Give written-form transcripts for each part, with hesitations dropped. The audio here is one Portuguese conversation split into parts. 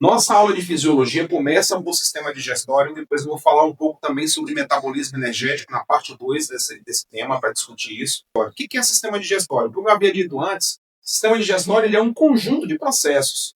Nossa aula de fisiologia começa com o sistema digestório, depois eu vou falar um pouco também sobre metabolismo energético na parte 2 desse tema, para discutir isso. O que é sistema digestório? Como eu havia dito antes, o sistema digestório ele é um conjunto de processos.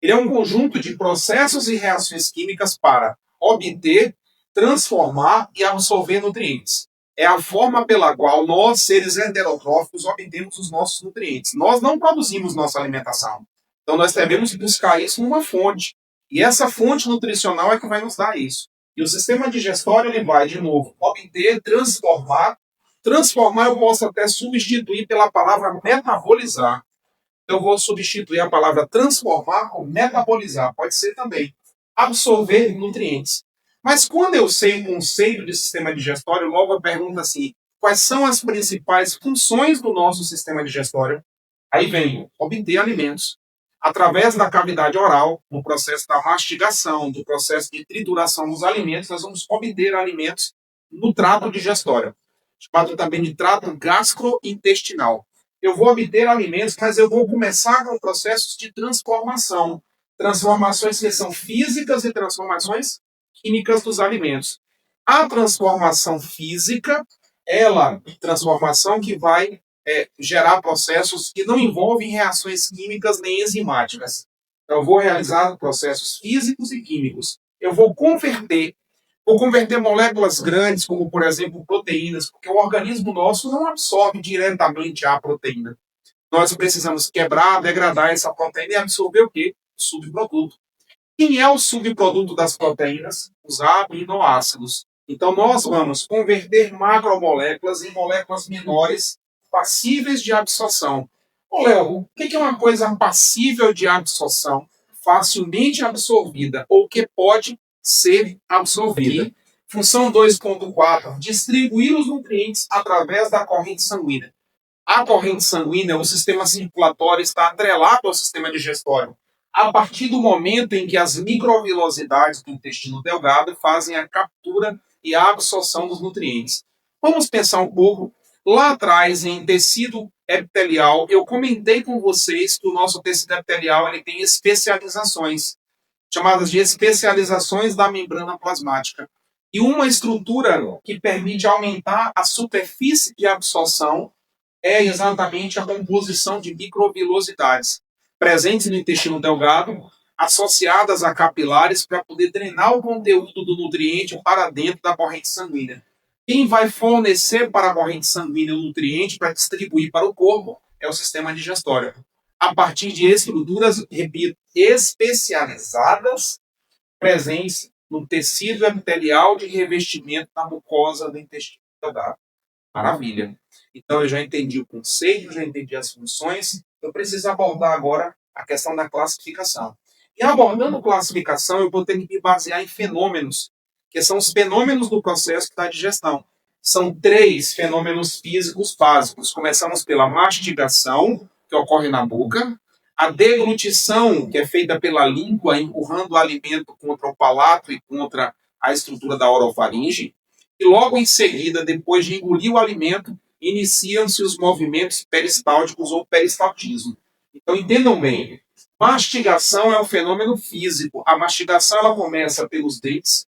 Ele é um conjunto de processos e reações químicas para obter, transformar e absorver nutrientes. É a forma pela qual nós, seres heterotróficos, obtemos os nossos nutrientes. Nós não produzimos nossa alimentação. Então nós devemos buscar isso numa fonte. E essa fonte nutricional é que vai nos dar isso. E o sistema digestório ele vai, de novo, obter, transformar. Transformar eu posso até substituir pela palavra metabolizar. Eu vou substituir a palavra transformar com metabolizar. Pode ser também absorver nutrientes. Mas quando eu sei o conceito de sistema digestório, logo eu pergunto assim: quais são as principais funções do nosso sistema digestório? Aí vem obter alimentos através da cavidade oral, no processo da mastigação, do processo de trituração dos alimentos, nós vamos obter alimentos no trato digestório, chamado também de trato gastrointestinal. Eu vou obter alimentos, mas eu vou começar com processos de transformação. Transformações que são físicas e transformações químicas dos alimentos. A transformação física, ela, transformação que vai gerar processos que não envolvem reações químicas nem enzimáticas. Então, eu vou realizar processos físicos e químicos. Eu vou converter moléculas grandes, como, por exemplo, proteínas, porque o organismo nosso não absorve diretamente a proteína. Nós precisamos quebrar, degradar essa proteína e absorver o quê? O subproduto. Quem é o subproduto das proteínas? Os aminoácidos. Então, nós vamos converter macromoléculas em moléculas menores passíveis de absorção. Ô, Léo, o que é uma coisa passível de absorção, facilmente absorvida, ou que pode ser absorvida? Função 2.4, distribuir os nutrientes através da corrente sanguínea. A corrente sanguínea, o sistema circulatório está atrelado ao sistema digestório. A partir do momento em que as microvilosidades do intestino delgado fazem a captura e a absorção dos nutrientes. Vamos pensar um pouco. Lá atrás, em tecido epitelial, eu comentei com vocês que o nosso tecido epitelial ele tem especializações, chamadas de especializações da membrana plasmática. E uma estrutura que permite aumentar a superfície de absorção é exatamente a composição de microvilosidades presentes no intestino delgado, associadas a capilares para poder drenar o conteúdo do nutriente para dentro da corrente sanguínea. Quem vai fornecer para a corrente sanguínea o nutriente para distribuir para o corpo é o sistema digestório. A partir de estruturas, repito, especializadas, presentes no tecido epitelial de revestimento da mucosa do intestino delgado. Maravilha. Então eu já entendi o conceito, já entendi as funções, eu preciso abordar agora a questão da classificação. E abordando classificação, eu vou ter que me basear em fenômenos, que são os fenômenos do processo da digestão. São 3 fenômenos físicos básicos. Começamos pela mastigação, que ocorre na boca, a deglutição, que é feita pela língua, empurrando o alimento contra o palato e contra a estrutura da orofaringe, e logo em seguida, depois de engolir o alimento, iniciam-se os movimentos peristálticos ou peristaltismo. Então, entendam bem, mastigação é um fenômeno físico. A mastigação ela começa pelos dentes,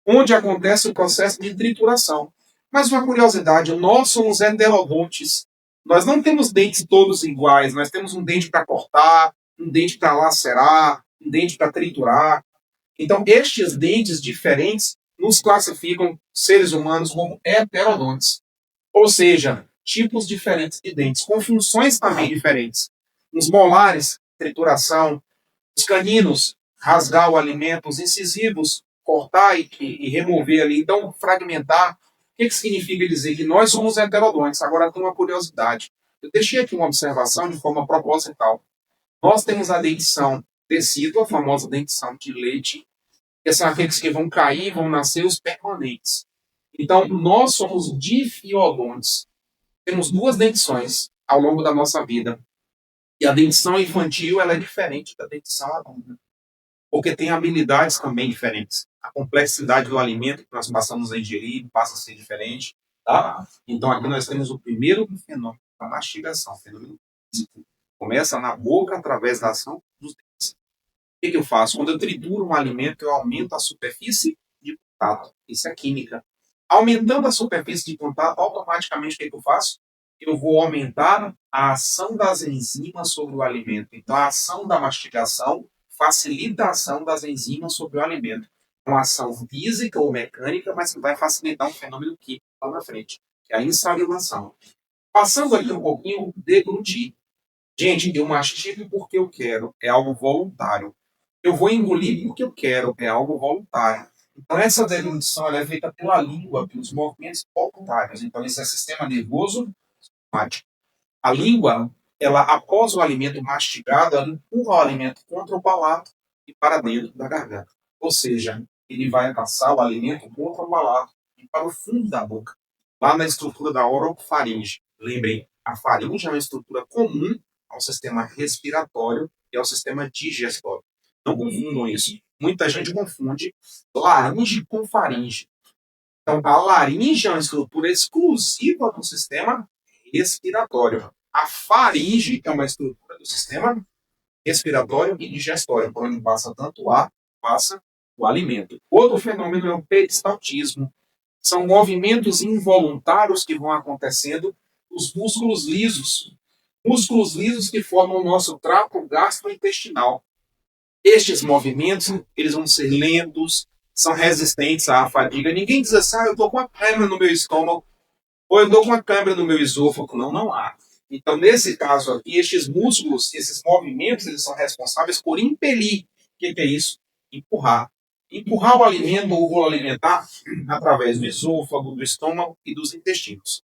onde acontece o processo de trituração. Mas uma curiosidade, nós somos heterodontes. Nós não temos dentes todos iguais. Nós temos um dente para cortar, um dente para lacerar, um dente para triturar. Então, estes dentes diferentes nos classificam seres humanos como heterodontes. Ou seja, tipos diferentes de dentes, com funções também diferentes. Os molares, trituração, os caninos, rasgar o alimento, os incisivos, cortar e remover ali, então fragmentar. O que significa dizer que nós somos heterodontes? Agora tem uma curiosidade. Eu deixei aqui uma observação de forma proposital. Nós temos a dentição tecido, a famosa dentição de leite, que são aqueles que vão cair, vão nascer os permanentes. Então, nós somos difiodontes. Temos 2 dentições ao longo da nossa vida. E a dentição infantil ela é diferente da dentição adulta, porque tem habilidades também diferentes. A complexidade do alimento que nós passamos a ingerir passa a ser diferente. Tá? Então, aqui nós temos o primeiro fenômeno, a mastigação, fenômeno físico. Começa na boca através da ação dos dentes. que eu faço? Quando eu trituro um alimento, eu aumento a superfície de contato. Isso é química. Aumentando a superfície de contato, automaticamente o que eu faço? Eu vou aumentar a ação das enzimas sobre o alimento. Então, a ação da mastigação facilita a ação das enzimas sobre o alimento. Uma ação física ou mecânica, mas que vai facilitar um fenômeno químico lá na frente, que é a insalivação. Passando aqui um pouquinho, deglutir. Gente, eu mastigo porque eu quero, é algo voluntário. Eu vou engolir porque eu quero, é algo voluntário. Então, essa deglutição ela é feita pela língua, pelos movimentos voluntários. Então, esse é sistema nervoso somático. A língua, ela, após o alimento mastigado, ela empurra o alimento contra o palato e para dentro da garganta. Ou seja, ele vai passar o alimento contra o palato e para o fundo da boca, lá na estrutura da orofaringe. Lembrem, a faringe é uma estrutura comum ao sistema respiratório e ao sistema digestório. Não confundam isso. Muita gente confunde laringe com faringe. Então, a laringe é uma estrutura exclusiva do sistema respiratório. A faringe é uma estrutura do sistema respiratório e digestório, por onde passa tanto o ar, passa o alimento. Outro fenômeno é o peristaltismo. São movimentos involuntários que vão acontecendo nos músculos lisos. Músculos lisos que formam o nosso trato gastrointestinal. Estes movimentos, eles vão ser lentos, são resistentes à fadiga. Ninguém diz assim, eu estou com uma câimbra no meu estômago, ou eu estou com uma câimbra no meu esôfago. Não, não há. Então, nesse caso aqui, estes músculos, esses movimentos, eles são responsáveis por impelir. O que é isso? Empurrar. Empurrar o alimento ou o rolo alimentar através do esôfago, do estômago e dos intestinos.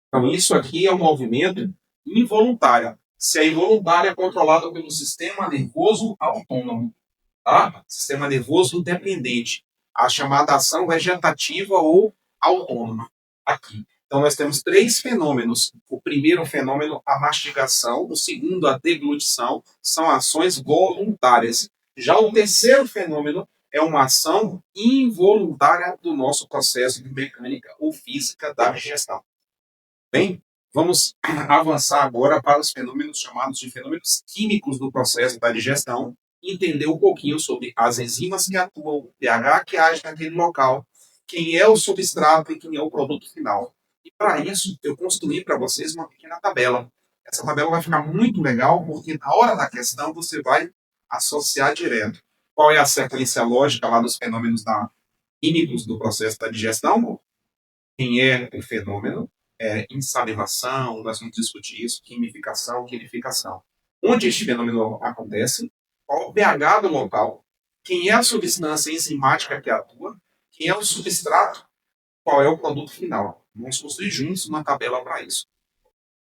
Então, isso aqui é um movimento involuntário. Se é involuntário, é controlado pelo sistema nervoso autônomo, tá? Sistema nervoso independente. A chamada ação vegetativa ou autônoma. Aqui. Então, nós temos três fenômenos. O primeiro fenômeno, a mastigação. O segundo, a deglutição. São ações voluntárias. Já o terceiro fenômeno é uma ação involuntária do nosso processo de mecânica ou física da digestão. Bem, vamos avançar agora para os fenômenos chamados de fenômenos químicos do processo da digestão, entender um pouquinho sobre as enzimas que atuam, o pH que age naquele local, quem é o substrato e quem é o produto final. E para isso, eu construí para vocês uma pequena tabela. Essa tabela vai ficar muito legal, porque na hora da questão você vai associar direto. Qual é a sequência lógica lá dos fenômenos químicos do processo da digestão? Quem é o fenômeno? Insalivação, nós vamos discutir isso, quimificação, quilificação. Onde este fenômeno acontece? Qual o pH do local? Quem é a substância enzimática que atua? Quem é o substrato? Qual é o produto final? Vamos construir juntos uma tabela para isso.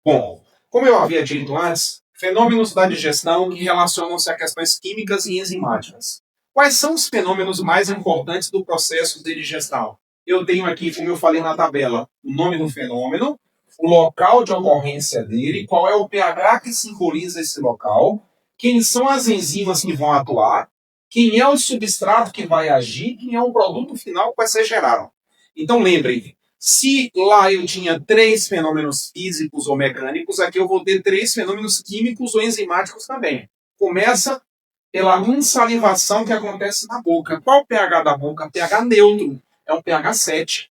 Bom, como eu havia dito antes, fenômenos da digestão que relacionam-se a questões químicas e enzimáticas. Quais são os fenômenos mais importantes do processo de digestão? Eu tenho aqui, como eu falei na tabela, o nome do fenômeno, o local de ocorrência dele, qual é o pH que simboliza esse local, quem são as enzimas que vão atuar, quem é o substrato que vai agir, quem é o produto final que vai ser gerado. Então lembrem, se lá eu tinha três fenômenos físicos ou mecânicos, aqui eu vou ter três fenômenos químicos ou enzimáticos também. Começa pela insalivação que acontece na boca. Qual o pH da boca? pH neutro. É um pH 7.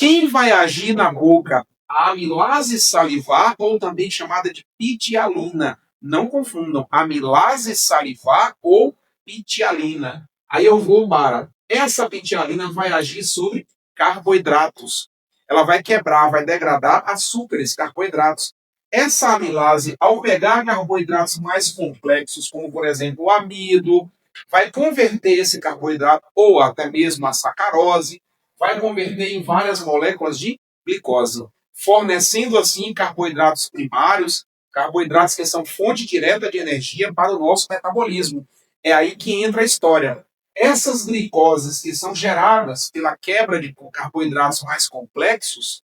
Quem vai agir na boca? A amilase salivar, ou também chamada de pitialina. Não confundam. Amilase salivar ou pitialina. Aí eu vou para. Essa pitialina vai agir sobre carboidratos. Ela vai quebrar, vai degradar açúcares, carboidratos. Essa amilase, ao pegar carboidratos mais complexos, como por exemplo o amido, vai converter esse carboidrato, ou até mesmo a sacarose, vai converter em várias moléculas de glicose, fornecendo assim carboidratos primários, carboidratos que são fonte direta de energia para o nosso metabolismo. É aí que entra a história. Essas glicoses que são geradas pela quebra de carboidratos mais complexos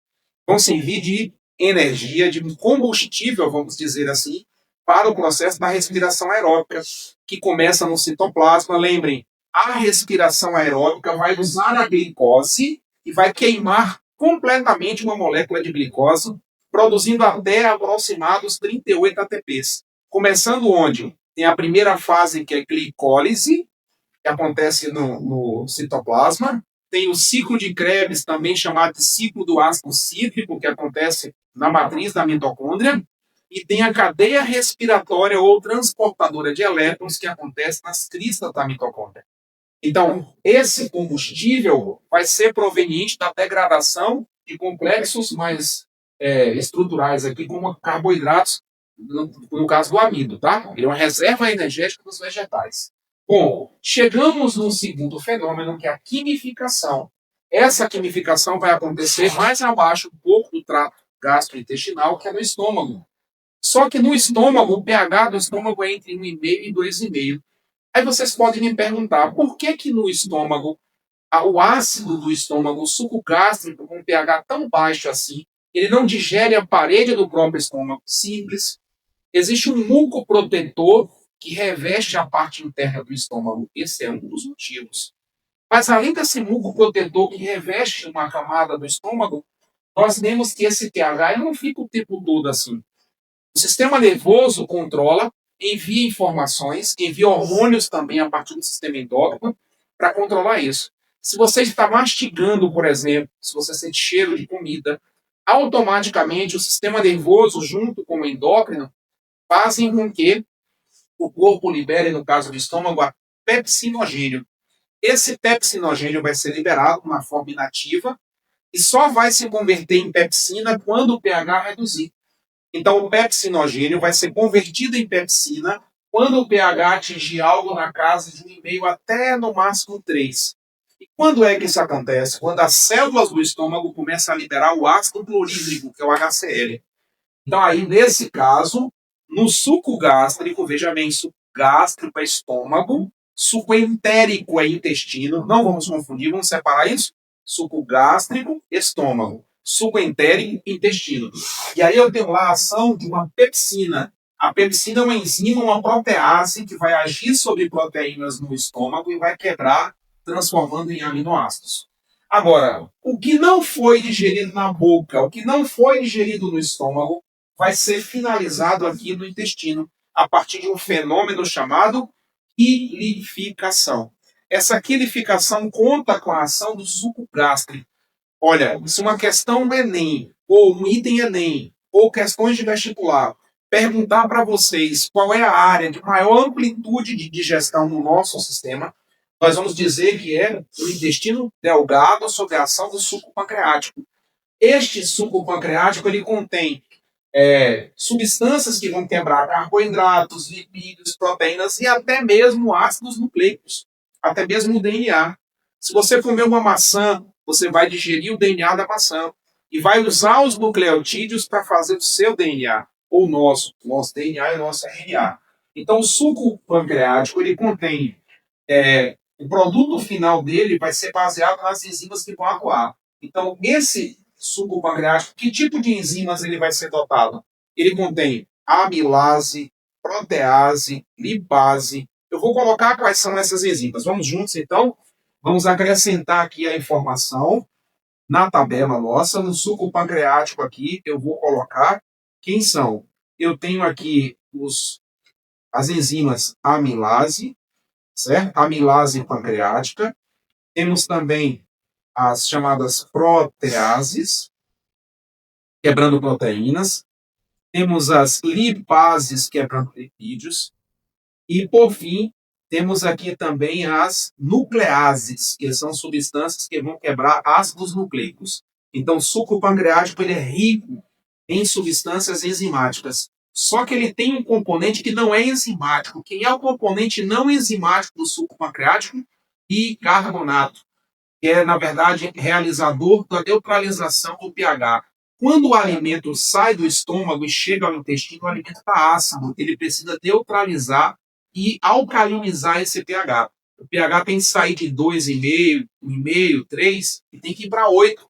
vão servir de energia, de combustível, vamos dizer assim, para o processo da respiração aeróbica, que começa no citoplasma. Lembrem, a respiração aeróbica vai usar a glicose e vai queimar completamente uma molécula de glicose, produzindo até aproximados 38 ATPs. Começando onde? Tem a primeira fase, que é glicólise, que acontece no citoplasma. Tem o ciclo de Krebs, também chamado de ciclo do ácido cítrico, que acontece na matriz da mitocôndria. E tem a cadeia respiratória ou transportadora de elétrons, que acontece nas cristas da mitocôndria. Então, esse combustível vai ser proveniente da degradação de complexos mais estruturais aqui, como carboidratos, no caso do amido, tá? Ele é uma reserva energética dos vegetais. Bom, chegamos no segundo fenômeno, que é a quimificação. Essa quimificação vai acontecer mais abaixo, um pouco do trato gastrointestinal, que é no estômago. Só que no estômago, o pH do estômago é entre 1,5 e 2,5. Aí vocês podem me perguntar, por que que no estômago, o ácido do estômago, o suco gástrico com um pH tão baixo assim, ele não digere a parede do próprio estômago? Simples. Existe um muco protetor que reveste a parte interna do estômago. Esse é um dos motivos. Mas além desse muco protetor que reveste uma camada do estômago, nós vemos que esse pH não fica o tempo todo assim. O sistema nervoso controla, envia informações, envia hormônios também a partir do sistema endócrino para controlar isso. Se você está mastigando, por exemplo, se você sente cheiro de comida, automaticamente o sistema nervoso, junto com o endócrino, fazem com que o corpo libere, no caso do estômago, a pepsinogênio. Esse pepsinogênio vai ser liberado na forma inativa e só vai se converter em pepsina quando o pH reduzir. Então, o pepsinogênio vai ser convertido em pepsina quando o pH atingir algo na casa de 1,5 até, no máximo, 3. E quando é que isso acontece? Quando as células do estômago começam a liberar o ácido clorídrico, que é o HCl. Então, aí, nesse caso, no suco gástrico, veja bem, suco gástrico é estômago, suco entérico é intestino, não vamos confundir, vamos separar isso? Suco gástrico, estômago. Suco entérico, intestino. E aí eu tenho lá a ação de uma pepsina. A pepsina é uma enzima, uma protease que vai agir sobre proteínas no estômago e vai quebrar, transformando em aminoácidos. Agora, o que não foi digerido na boca, o que não foi digerido no estômago, vai ser finalizado aqui no intestino, a partir de um fenômeno chamado quilificação. Essa quilificação conta com a ação do suco gástrico. Olha, se uma questão do Enem, ou um item Enem, ou questões de vestibular, perguntar para vocês qual é a área de maior amplitude de digestão no nosso sistema, nós vamos dizer que é o intestino delgado sob a ação do suco pancreático. Este suco pancreático ele contém substâncias que vão quebrar carboidratos, lipídios, proteínas e até mesmo ácidos nucleicos, até mesmo o DNA. Se você comer uma maçã, você vai digerir o DNA da maçã e vai usar os nucleotídeos para fazer o seu DNA, ou o nosso DNA e o nosso RNA. Então, o suco pancreático ele contém o produto final dele vai ser baseado nas enzimas que vão atuar. Então, esse suco pancreático, que tipo de enzimas ele vai ser dotado? Ele contém amilase, protease, lipase. Eu vou colocar quais são essas enzimas. Vamos juntos, então? Vamos acrescentar aqui a informação na tabela nossa. No suco pancreático aqui, eu vou colocar quem são. Eu tenho aqui as enzimas amilase, certo? Amilase pancreática. Temos também as chamadas proteases, quebrando proteínas. Temos as lipases, quebrando lipídios. E, por fim, temos aqui também as nucleases, que são substâncias que vão quebrar ácidos nucleicos. Então, o suco pancreático ele é rico em substâncias enzimáticas. Só que ele tem um componente que não é enzimático. Quem é o componente não enzimático do suco pancreático? Bicarbonato, que é, na verdade, realizador da neutralização do pH. Quando o alimento sai do estômago e chega ao intestino, o alimento está ácido. Ele precisa neutralizar e alcalinizar esse pH. O pH tem que sair de 2,5, 1,5, 3 e tem que ir para 8.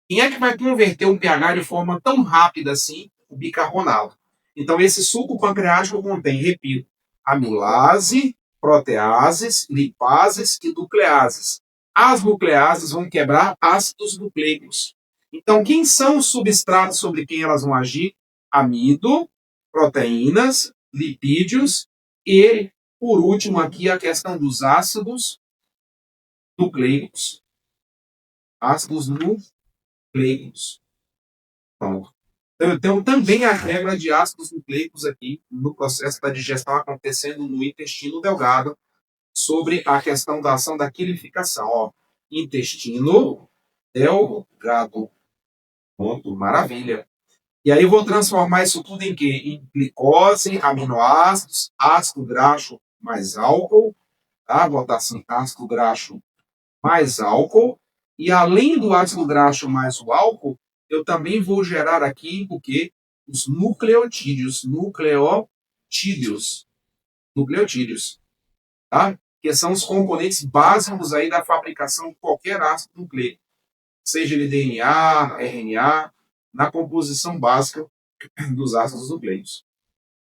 Quem é que vai converter um pH de forma tão rápida assim? O bicarbonato. Então, esse suco pancreático contém, repito, amilase, proteases, lipases e nucleases. As nucleases vão quebrar ácidos nucleicos. Então, quem são os substratos sobre quem elas vão agir? Amido, proteínas, lipídios E, por último, aqui a questão dos ácidos nucleicos. Ácidos nucleicos. Pronto. Eu tenho também a regra de ácidos nucleicos aqui no processo da digestão acontecendo no intestino delgado, sobre a questão da ação da quilificação. Ó, intestino delgado. Ponto, maravilha. E aí eu vou transformar isso tudo em quê? Em glicose, aminoácidos, ácido graxo mais álcool, tá? Vou botar assim, ácido graxo mais álcool. E além do ácido graxo mais o álcool, eu também vou gerar aqui o quê? Os nucleotídeos. Nucleotídeos, tá? Que são os componentes básicos aí da fabricação de qualquer ácido nucleico, seja ele DNA, RNA, na composição básica dos ácidos nucleicos.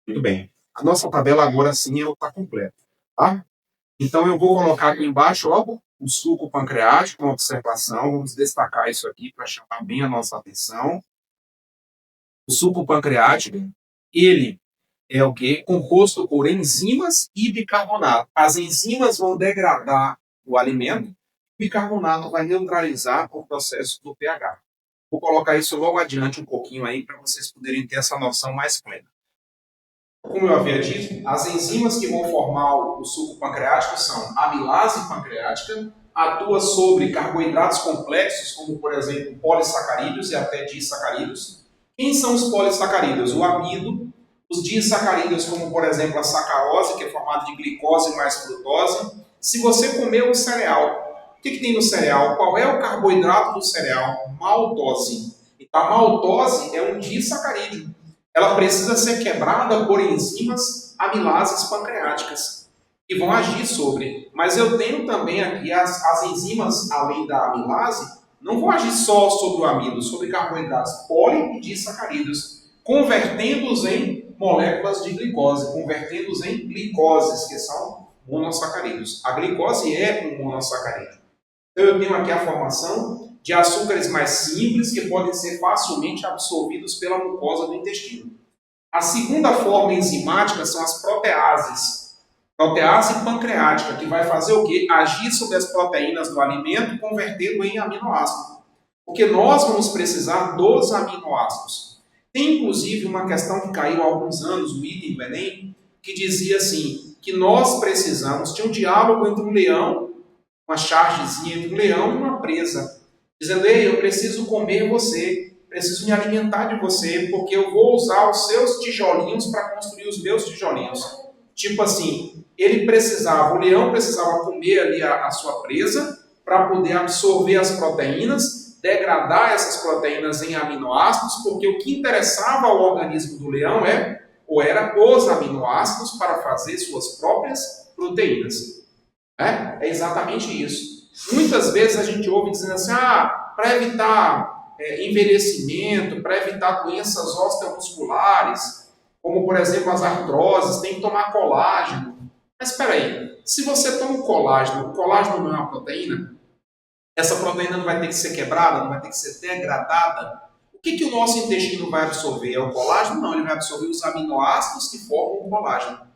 Muito bem. A nossa tabela agora sim está completa, tá? Então eu vou colocar aqui embaixo logo o suco pancreático, uma observação, vamos destacar isso aqui para chamar bem a nossa atenção. O suco pancreático, ele é o quê? Composto por enzimas e bicarbonato. As enzimas vão degradar o alimento, o bicarbonato vai neutralizar o processo do pH. Vou colocar isso logo adiante um pouquinho aí para vocês poderem ter essa noção mais plena. Como eu havia dito, as enzimas que vão formar o suco pancreático são a amilase pancreática, atua sobre carboidratos complexos, como por exemplo polissacarídeos e até disacarídeos. Quem são os polissacarídeos? O amido, os disacarídeos, como por exemplo a sacarose, que é formada de glicose mais frutose. Se você comer um cereal, o que tem no cereal? Qual é o carboidrato do cereal? Maltose. Então a maltose é um disacarídeo. Ela precisa ser quebrada por enzimas amilases pancreáticas, que vão agir sobre. Mas eu tenho também aqui as enzimas, além da amilase, não vão agir só sobre o amido, sobre carboidratos poli e disacarídeos, convertendo-os em moléculas de glicose, convertendo-os em glicoses, que são monossacarídeos. A glicose é um monossacarídeo. Então eu tenho aqui a formação de açúcares mais simples que podem ser facilmente absorvidos pela mucosa do intestino. A segunda forma enzimática são as proteases. Protease pancreática, que vai fazer o quê? Agir sobre as proteínas do alimento, convertendo em aminoácido. Porque nós vamos precisar dos aminoácidos. Tem inclusive uma questão que caiu há alguns anos no item do Enem, que dizia assim, que nós precisamos, tinha um diálogo entre um leão, uma chargezinha entre um leão e uma presa, dizendo, ei, eu preciso comer você, preciso me alimentar de você, porque eu vou usar os seus tijolinhos para construir os meus tijolinhos. Tipo assim, o leão precisava comer ali a sua presa para poder absorver as proteínas, degradar essas proteínas em aminoácidos, porque o que interessava ao organismo do leão era os aminoácidos para fazer suas próprias proteínas. É exatamente isso. Muitas vezes a gente ouve dizendo assim, para evitar envelhecimento, para evitar doenças osteomusculares, como por exemplo as artroses, tem que tomar colágeno. Mas espera aí, se você toma o colágeno não é uma proteína? Essa proteína não vai ter que ser quebrada, não vai ter que ser degradada? O que o nosso intestino vai absorver? É o colágeno? Não, ele vai absorver os aminoácidos que formam o colágeno.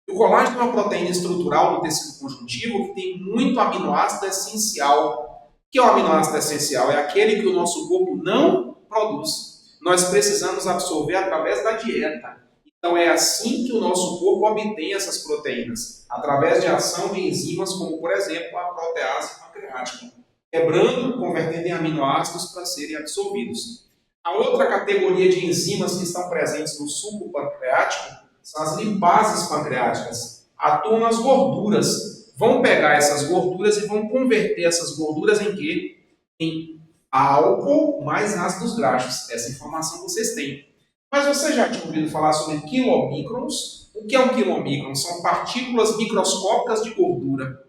O colágeno é uma proteína estrutural do tecido conjuntivo que tem muito aminoácido essencial. O que é o aminoácido essencial? É aquele que o nosso corpo não produz. Nós precisamos absorver através da dieta. Então é assim que o nosso corpo obtém essas proteínas, através de ação de enzimas como, por exemplo, a protease pancreática, quebrando, convertendo em aminoácidos para serem absorvidos. A outra categoria de enzimas que estão presentes no suco pancreático são as lipases pancreáticas. Atuam nas gorduras. Vão pegar essas gorduras e vão converter essas gorduras em quê? Em álcool mais ácidos graxos. Essa informação vocês têm. Mas você já tinha ouvido falar sobre quilomícrons? O que é um quilomícron? São partículas microscópicas de gordura.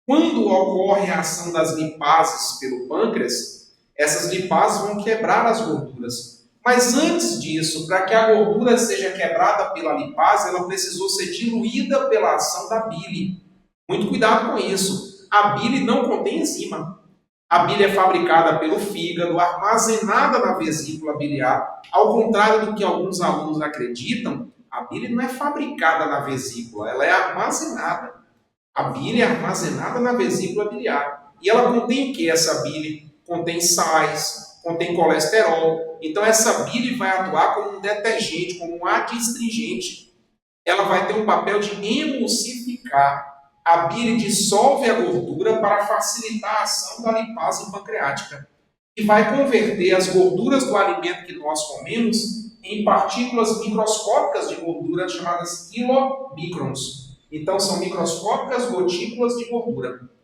Quando ocorre a ação das lipases pelo pâncreas, essas lipases vão quebrar as gorduras. Mas antes disso, para que a gordura seja quebrada pela lipase, ela precisou ser diluída pela ação da bile. Muito cuidado com isso. A bile não contém enzima. A bile é fabricada pelo fígado, armazenada na vesícula biliar. Ao contrário do que alguns alunos acreditam, A bile não é fabricada na vesícula, ela é armazenada. A bile é armazenada na vesícula biliar. E ela contém o que, essa bile? Contém sais, contém colesterol. Então, essa bile vai atuar como um detergente, como um adstringente. Ela vai ter um papel de emulsificar. A bile dissolve a gordura para facilitar a ação da lipase pancreática e vai converter as gorduras do alimento que nós comemos em partículas microscópicas de gordura chamadas quilomicrons. Então, são microscópicas gotículas de gordura.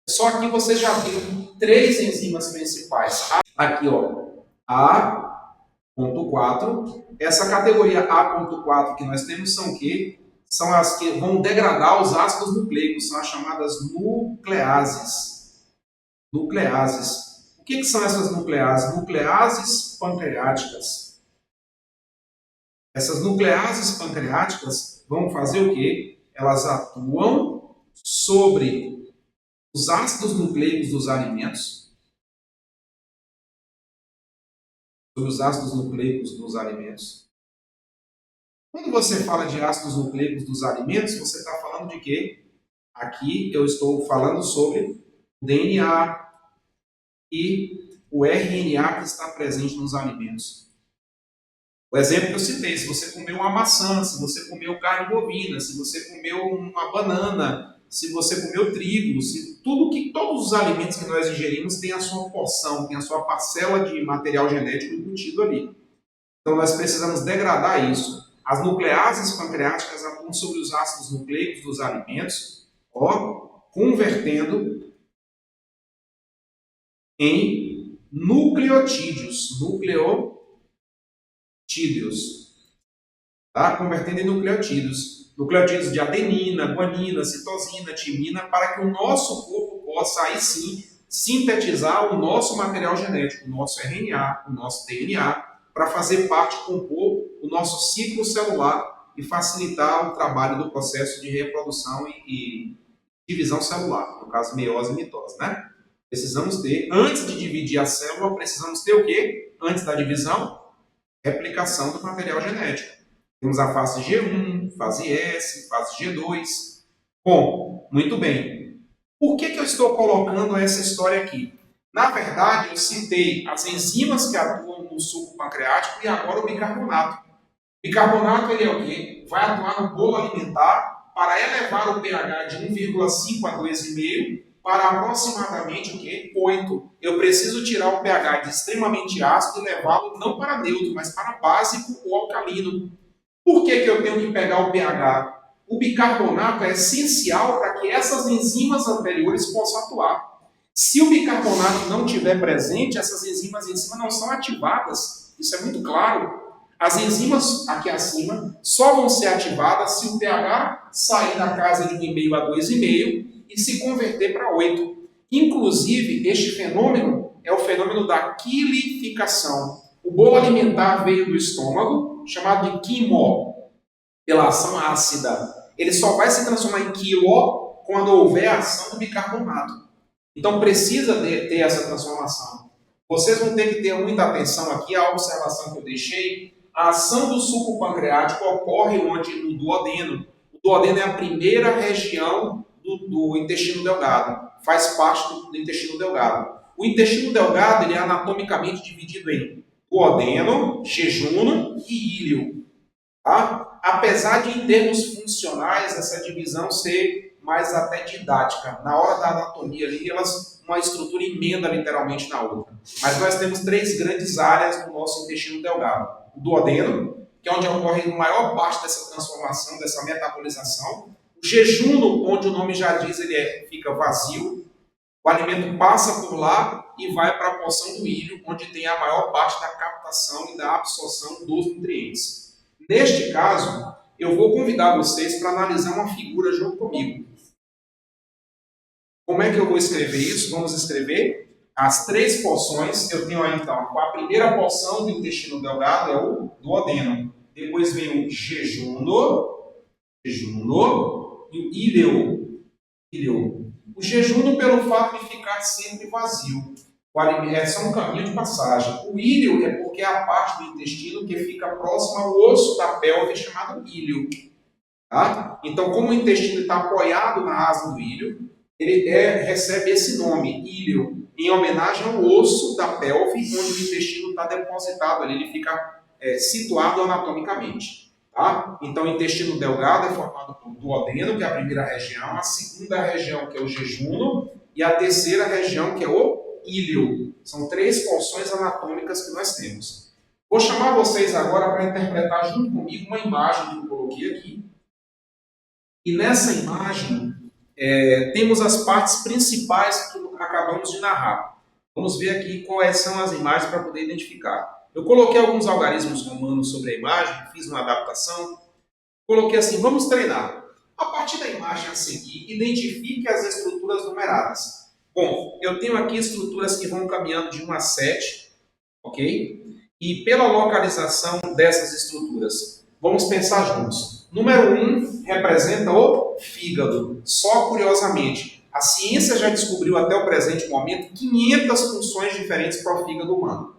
Só aqui vocês já viram três enzimas principais. Aqui, ó, A.4. Essa categoria A.4 que nós temos são o quê? São as que vão degradar os ácidos nucleicos, são as chamadas nucleases. Nucleases. O que são essas nucleases? Nucleases pancreáticas. Essas nucleases pancreáticas vão fazer o quê? Elas atuam sobre os ácidos nucleicos dos alimentos. Sobre os ácidos nucleicos dos alimentos. Quando você fala de ácidos nucleicos dos alimentos, você está falando de quê? Aqui eu estou falando sobre o DNA e o RNA que está presente nos alimentos. O exemplo que eu citei, se você comeu uma maçã, se você comeu carne bovina, se você comeu uma banana, se você comeu trigo, todos os alimentos que nós ingerimos têm a sua porção, têm a sua parcela de material genético embutido ali. Então nós precisamos degradar isso. As nucleases pancreáticas atuam sobre os ácidos nucleicos dos alimentos, convertendo em nucleotídeos. Tá? Convertendo em nucleotídeos. Nucleotídeos de adenina, guanina, citosina, timina, para que o nosso corpo possa aí sim sintetizar o nosso material genético, o nosso RNA, o nosso DNA, para fazer parte, compor o nosso ciclo celular e facilitar o trabalho do processo de reprodução e divisão celular, no caso meiose e mitose, né? Precisamos ter, antes de dividir a célula, precisamos ter o quê? Antes da divisão, replicação do material genético. Temos a fase G1, fase S, fase G2. Bom, muito bem. Por que eu estou colocando essa história aqui? Na verdade, eu citei as enzimas que atuam no suco pancreático e agora o bicarbonato. O bicarbonato ele é o quê? Vai atuar no bolo alimentar para elevar o pH de 1,5 a 2,5 para aproximadamente o quê? 8. Eu preciso tirar o pH de extremamente ácido e levá-lo não para neutro, mas para básico ou alcalino. Por que eu tenho que pegar o pH? O bicarbonato é essencial para que essas enzimas anteriores possam atuar. Se o bicarbonato não estiver presente, essas enzimas em cima não são ativadas. Isso é muito claro. As enzimas aqui acima só vão ser ativadas se o pH sair da casa de 1,5 a 2,5 e se converter para 8. Inclusive, este fenômeno é o fenômeno da quilificação. O bolo alimentar veio do estômago, chamado de quimo, pela ação ácida. Ele só vai se transformar em quilo quando houver a ação do bicarbonato. Então precisa ter essa transformação. Vocês vão ter que ter muita atenção aqui à observação que eu deixei. A ação do suco pancreático ocorre onde? No duodeno. O duodeno é a primeira região do intestino delgado. Faz parte do intestino delgado. O intestino delgado ele é anatomicamente dividido em duodeno, jejuno e íleo. Tá? Apesar de, em termos funcionais, essa divisão ser mais até didática. Na hora da anatomia ali, uma estrutura emenda literalmente na outra. Mas nós temos três grandes áreas no nosso intestino delgado. O duodeno, que é onde ocorre a maior parte dessa transformação, dessa metabolização. O jejuno, onde o nome já diz, ele fica vazio. O alimento passa por lá e vai para a porção do íleo, onde tem a maior parte da captação e da absorção dos nutrientes. Neste caso, eu vou convidar vocês para analisar uma figura junto comigo. Como é que eu vou escrever isso? Vamos escrever as três porções. Eu tenho aí, então, a primeira porção do intestino delgado é o duodeno. Depois vem o jejuno e o íleo. O jejuno pelo fato de ficar sempre vazio. É só um caminho de passagem. O íleo é porque é a parte do intestino que fica próxima ao osso da pelve, chamado íleo. Tá? Então, como o intestino está apoiado na asa do íleo, ele recebe esse nome, íleo, em homenagem ao osso da pelve, onde o intestino está depositado ali, ele fica situado anatomicamente. Tá? Então, o intestino delgado é formado por duodeno, que é a primeira região, a segunda região, que é o jejúno, e a terceira região, que é o íleo. São 3 porções anatômicas que nós temos. Vou chamar vocês agora para interpretar junto comigo uma imagem que eu coloquei aqui. E nessa imagem, temos as partes principais que acabamos de narrar. Vamos ver aqui quais são as imagens para poder identificar. Eu coloquei alguns algarismos romanos sobre a imagem, fiz uma adaptação. Coloquei assim, vamos treinar. A partir da imagem a seguir, identifique as estruturas numeradas. Bom, eu tenho aqui estruturas que vão caminhando de 1 a 7, ok? E pela localização dessas estruturas, vamos pensar juntos. Número 1 representa o fígado. Só curiosamente, a ciência já descobriu até o presente momento 500 funções diferentes para o fígado humano.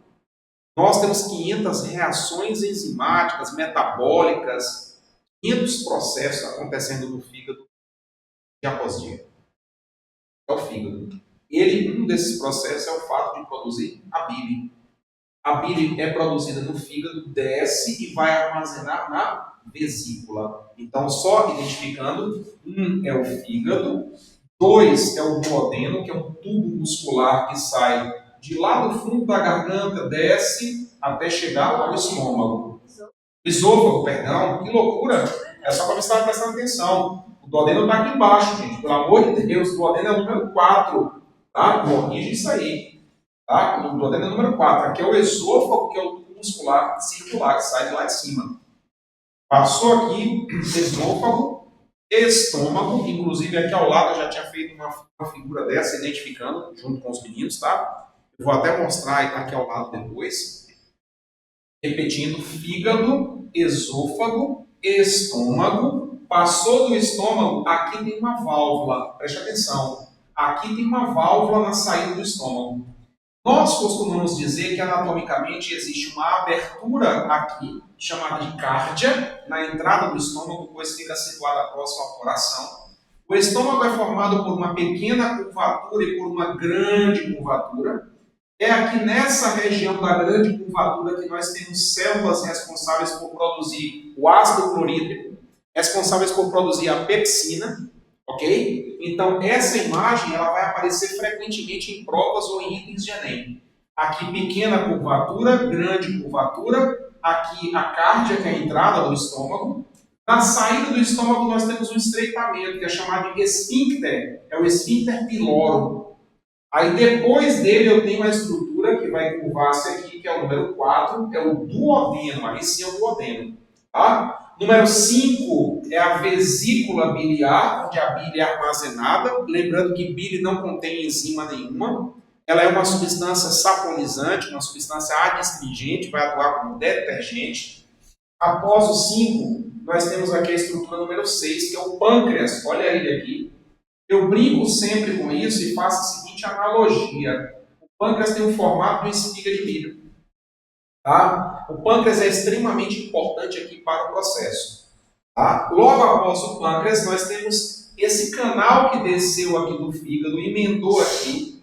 Nós temos 500 reações enzimáticas, metabólicas, 500 processos acontecendo no fígado dia após dia. É o fígado. Um desses processos é o fato de produzir a bile. A bile é produzida no fígado, desce e vai armazenar na vesícula. Então, só identificando, 1 é o fígado, 2 é o duodeno, que é um tubo muscular que sai de lá do fundo da garganta, desce até chegar ao estômago. Esôfago, perdão, que loucura! É só para você estar prestando atenção. O duodeno está aqui embaixo, gente. Pelo amor de Deus, o duodeno é o número 4. Tá? Corrige isso aí. Tá? O duodeno é o número 4. Aqui é o esôfago, que é o tubo muscular circular, que sai de lá de cima. Passou aqui, esôfago, estômago, inclusive aqui ao lado eu já tinha feito uma figura dessa, identificando, junto com os meninos, tá? Eu vou até mostrar aqui ao lado depois. Repetindo, fígado, esôfago, estômago. Passou do estômago, aqui tem uma válvula, preste atenção. Aqui tem uma válvula na saída do estômago. Nós costumamos dizer que anatomicamente existe uma abertura aqui, chamada de cárdia, na entrada do estômago, pois fica situada próxima ao coração. O estômago é formado por uma pequena curvatura e por uma grande curvatura. É aqui nessa região da grande curvatura que nós temos células responsáveis por produzir o ácido clorídrico, responsáveis por produzir a pepsina, ok? Então, essa imagem ela vai aparecer frequentemente em provas ou em itens de Enem. Aqui, pequena curvatura, grande curvatura. Aqui, a cárdia, que é a entrada do estômago. Na saída do estômago, nós temos um estreitamento, que é chamado de esfíncter. É o esfíncter piloro. Aí, depois dele, eu tenho a estrutura que vai curvar-se aqui, que é o número 4, é o duodeno. Ali sim é o duodeno. Tá? Número 5 é a vesícula biliar, onde a bile é armazenada. Lembrando que bile não contém enzima nenhuma. Ela é uma substância saponizante, uma substância adstringente, vai atuar como detergente. Após o 5, nós temos aqui a estrutura número 6, que é o pâncreas. Olha ele aqui. Eu brinco sempre com isso e faço a seguinte analogia. O pâncreas tem o formato de uma espiga de milho. Tá? O pâncreas é extremamente importante aqui para o processo. Tá? Logo após o pâncreas, nós temos esse canal que desceu aqui do fígado, emendou aqui,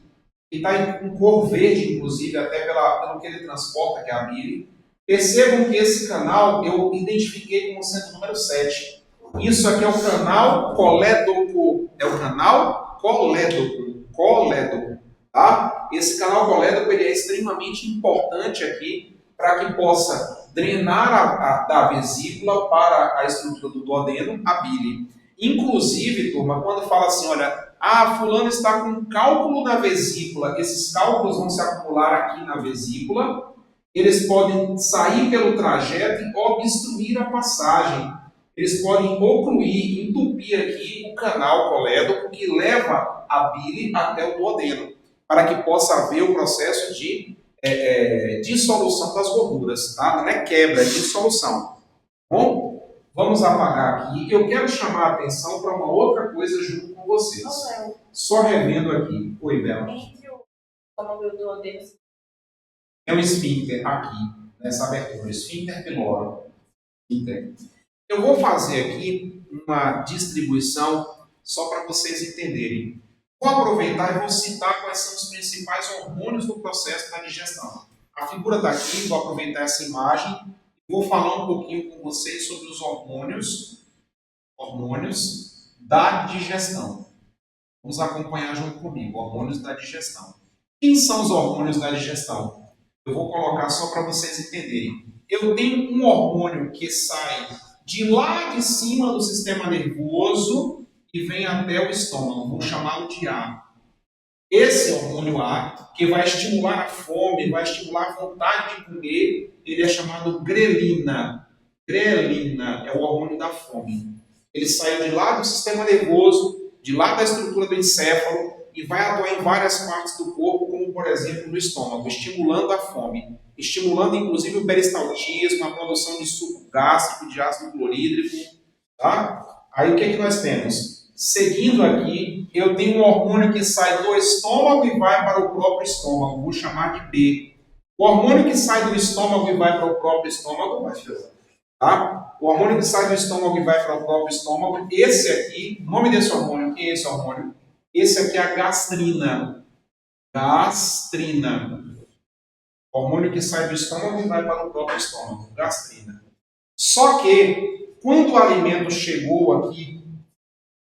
que está em cor verde, inclusive, até pelo que ele transporta, que é a bile. Percebam que esse canal eu identifiquei como sendo o número 7. Isso aqui é o canal colédoco. É o canal colédoco. Colédoco. Tá? Esse canal colédoco ele é extremamente importante aqui para que possa drenar da vesícula para a estrutura do duodeno, a bile. Inclusive, turma, quando fala assim, olha, fulano está com um cálculo na vesícula, esses cálculos vão se acumular aqui na vesícula, eles podem sair pelo trajeto e obstruir a passagem. Eles podem ocluir, entupir aqui o canal colédoco que leva a bile até o duodeno, para que possa haver o processo de dissolução das gorduras, tá? Não é quebra, é dissolução. Bom, vamos apagar aqui. Eu quero chamar a atenção para uma outra coisa junto com vocês. Só revendo aqui. Oi, Bela. É o esfíncter aqui, nessa abertura, esfíncter pylori. Eu vou fazer aqui uma distribuição só para vocês entenderem. Vou aproveitar e vou citar quais são os principais hormônios do processo da digestão. A figura está aqui, vou aproveitar essa imagem e vou falar um pouquinho com vocês sobre os hormônios da digestão. Vamos acompanhar junto comigo, hormônios da digestão. Quem são os hormônios da digestão? Eu vou colocar só para vocês entenderem. Eu tenho um hormônio que sai de lá de cima do sistema nervoso e vem até o estômago. Vou chamá-lo de A. Esse hormônio A, que vai estimular a fome, vai estimular a vontade de comer, ele é chamado grelina. Grelina é o hormônio da fome. Ele sai de lá do sistema nervoso, de lá da estrutura do encéfalo e vai atuar em várias partes do corpo, como por exemplo no estômago, estimulando a fome, estimulando inclusive o peristaltismo, a produção de suco gástrico, de ácido clorídrico, tá? Aí o que nós temos? Seguindo aqui, eu tenho um hormônio que sai do estômago e vai para o próprio estômago, vou chamar de B. O hormônio que sai do estômago e vai para o próprio estômago, tá? O hormônio que sai do estômago e vai para o próprio estômago, esse aqui, o nome desse hormônio, quem é esse hormônio? Esse aqui é a gastrina. Gastrina. Hormônio que sai do estômago e vai para o próprio estômago. Gastrina. Só que, quando o alimento chegou aqui,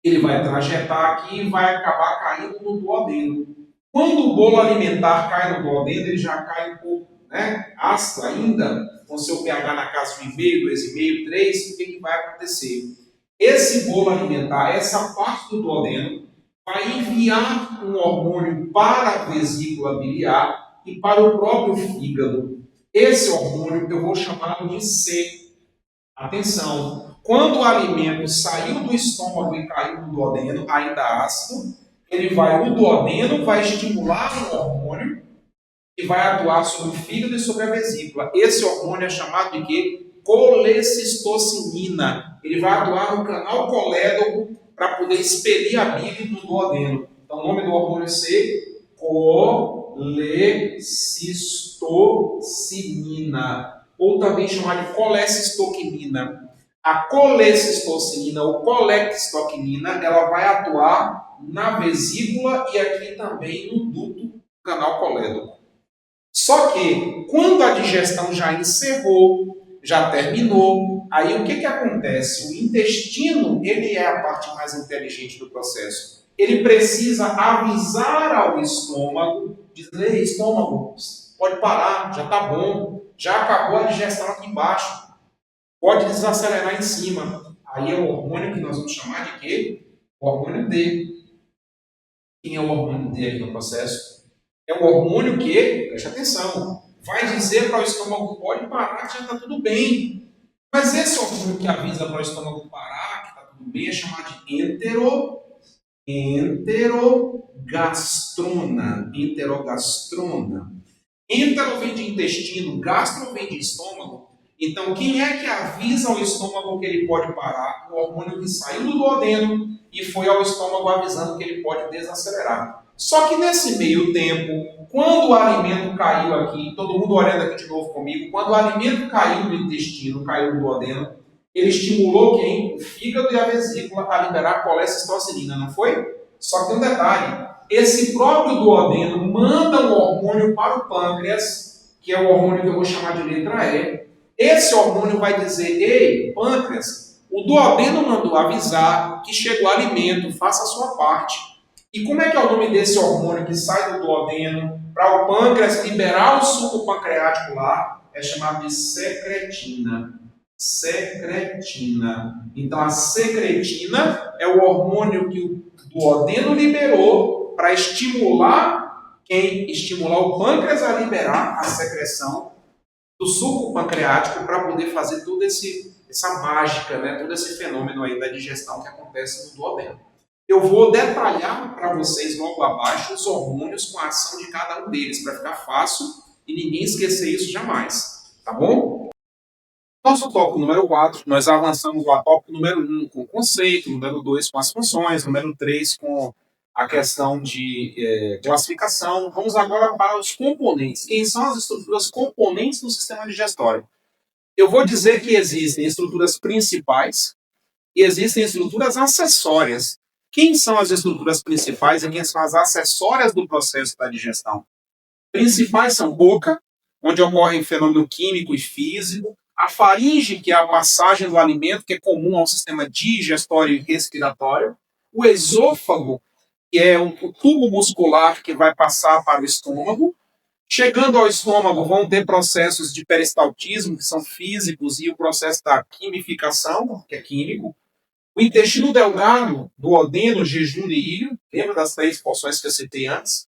ele vai trajetar aqui e vai acabar caindo no duodeno. Quando o bolo alimentar cai no duodeno, ele já cai um pouco, ácido ainda, com seu pH na casa de 1,5, 2,5, 3, o que vai acontecer? Esse bolo alimentar, essa parte do duodeno, vai enviar um hormônio para a vesícula biliar e para o próprio fígado. Esse hormônio eu vou chamá-lo de C. Atenção, quando o alimento saiu do estômago e caiu no duodeno, ainda ácido, o duodeno vai estimular um hormônio que vai atuar sobre o fígado e sobre a vesícula. Esse hormônio é chamado de quê? Colecistocinina. Ele vai atuar no canal colédoco para poder expelir a bile do duodeno. Então, o nome do hormônio C, colecistocinina, ou também chamado de colecistoquinina. A colecistocinina ou colectoquinina, ela vai atuar na vesícula e aqui também no duto canal colédoco. Só que, quando a digestão já encerrou, já terminou, aí o que acontece? O intestino, ele é a parte mais inteligente do processo. Ele precisa avisar ao estômago, dizer, estômago, pode parar, já está bom, já acabou a digestão aqui embaixo, pode desacelerar em cima. Aí é o hormônio que nós vamos chamar de quê? O hormônio D. Quem é o hormônio D aqui no processo? É o hormônio que, preste atenção, vai dizer para o estômago, pode parar que já está tudo bem. Mas esse hormônio que avisa para o estômago parar, que está tudo bem, é chamado de enterogastrona. Enterogastrona. Entero vem de intestino, gastro vem de estômago. Então, quem é que avisa ao estômago que ele pode parar? O hormônio que saiu do duodeno e foi ao estômago avisando que ele pode desacelerar. Só que nesse meio tempo, quando o alimento caiu aqui, todo mundo olhando aqui de novo comigo, quando o alimento caiu no intestino, caiu no duodeno, ele estimulou quem? O fígado e a vesícula a liberar colecistocinina, não foi? Só que um detalhe, esse próprio duodeno manda um hormônio para o pâncreas, que é o hormônio que eu vou chamar de letra E. Esse hormônio vai dizer, ei, pâncreas, o duodeno mandou avisar que chegou alimento, faça a sua parte. E como é que é o nome desse hormônio que sai do duodeno para o pâncreas liberar o suco pancreático lá? É chamado de secretina. Secretina. Então, a secretina é o hormônio que o duodeno liberou para estimular quem? Estimular o pâncreas a liberar a secreção do suco pancreático para poder fazer toda essa mágica, todo esse fenômeno aí da digestão que acontece no duodeno. Eu vou detalhar para vocês logo abaixo os hormônios com a ação de cada um deles, para ficar fácil e ninguém esquecer isso jamais, tá bom? Nosso tópico número 4, nós avançamos ao tópico número 1 com o conceito, número 2 com as funções, número 3 com a questão de classificação. Vamos agora para os componentes. Quem são as estruturas componentes do sistema digestório? Eu vou dizer que existem estruturas principais e existem estruturas acessórias. Quem são as estruturas principais e quem são as acessórias do processo da digestão? Principais são boca, onde ocorre fenômeno químico e físico, a faringe, que é a passagem do alimento, que é comum ao sistema digestório e respiratório, o esôfago, que é um tubo muscular que vai passar para o estômago. Chegando ao estômago, vão ter processos de peristaltismo, que são físicos, e o processo da quimificação, que é químico. O intestino delgado, duodeno, jejum e ilho, lembra das 3 porções que eu citei antes?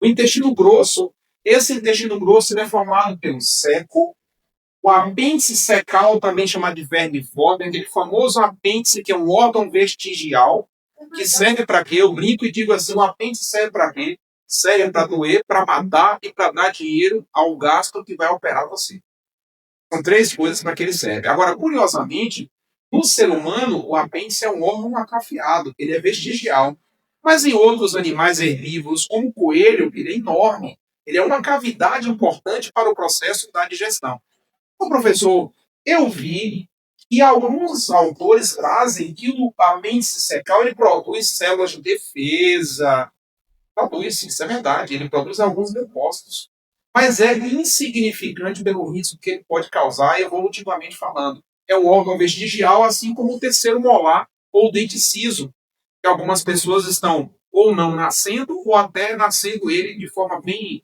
O intestino grosso, esse intestino grosso ele é formado pelo seco, o apêndice secal, também chamado de vermiforme, aquele famoso apêndice que é um órgão vestigial, que serve para quê? Eu brinco e digo assim, o apêndice serve para quê? Serve para doer, para matar e para dar dinheiro ao gasto que vai operar você. São 3 coisas para que ele serve. Agora, curiosamente, no ser humano, o apêndice é um órgão atrofiado, ele é vestigial. Mas em outros animais herbívoros, como o coelho, ele é enorme. Ele é uma cavidade importante para o processo da digestão. Ô, professor, eu vi que alguns autores trazem que o apêndice secal ele produz células de defesa. Produz, isso é verdade, ele produz alguns depósitos. Mas é insignificante pelo risco que ele pode causar, evolutivamente falando. É um órgão vestigial, assim como o terceiro molar ou o dente ciso, que algumas pessoas estão ou não nascendo, ou até nascendo ele de forma bem